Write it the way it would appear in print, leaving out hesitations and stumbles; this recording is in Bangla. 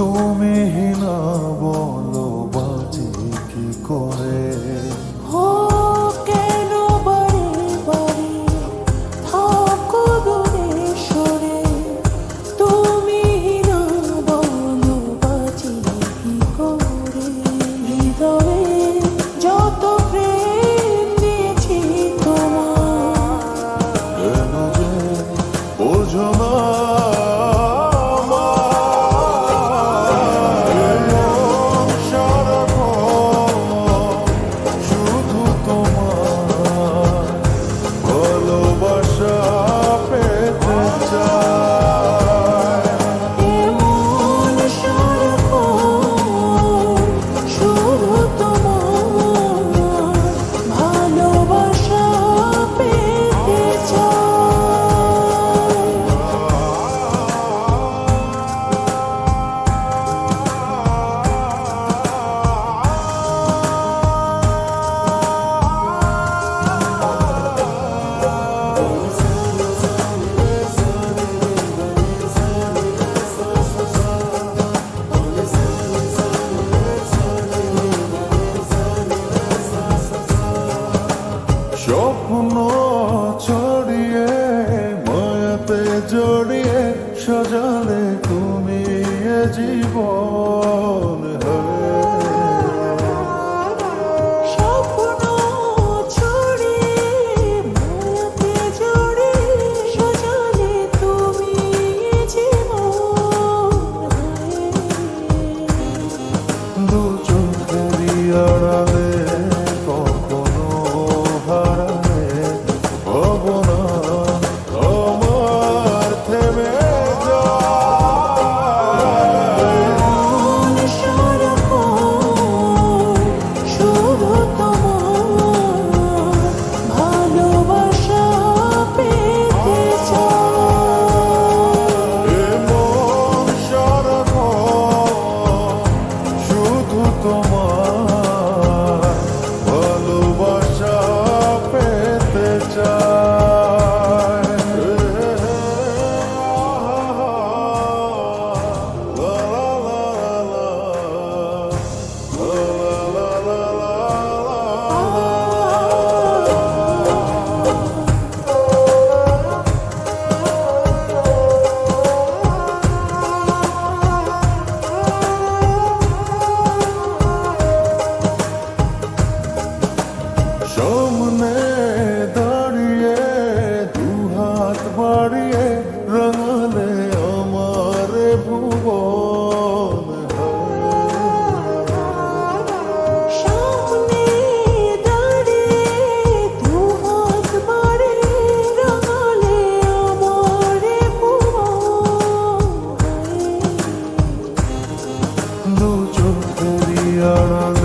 তুমি না বলো বাঁচি কি করে। ও কেন বারে বারে থাকো দূরে সরে, তুমি না বলো বাঁচি কি করে। হৃদয়ে যত প্রেম দিয়েছি তোমার, কেন যে বোঝো না স্বপ্ন ছড়িয়ে মায়াতে জড়িয়ে সাজালে তুমি এ জীবন। স্বপ্ন ছড়িয়ে মায়াতে জড়িয়ে সাজালে তুমি জীবন। দু চোখেরই আড়ালে কখনো হারালে হব না আমার থেমে শুধু তোমার ভালোবাসা পেতে চাই। মন সারাক্ষণ শুধু তোমার ভালোবাসা পেতে চায়। লা লা লা লা লা লা সামনে দাঁড়িয়ে দুহাত বাড়িয়ে রাঙালে আমার ভুবন। সামনে দাঁড়িয়ে দুহাত বাড়িয়ে রাঙালে আমার ভুবন। দু চোখেরই আড়ালে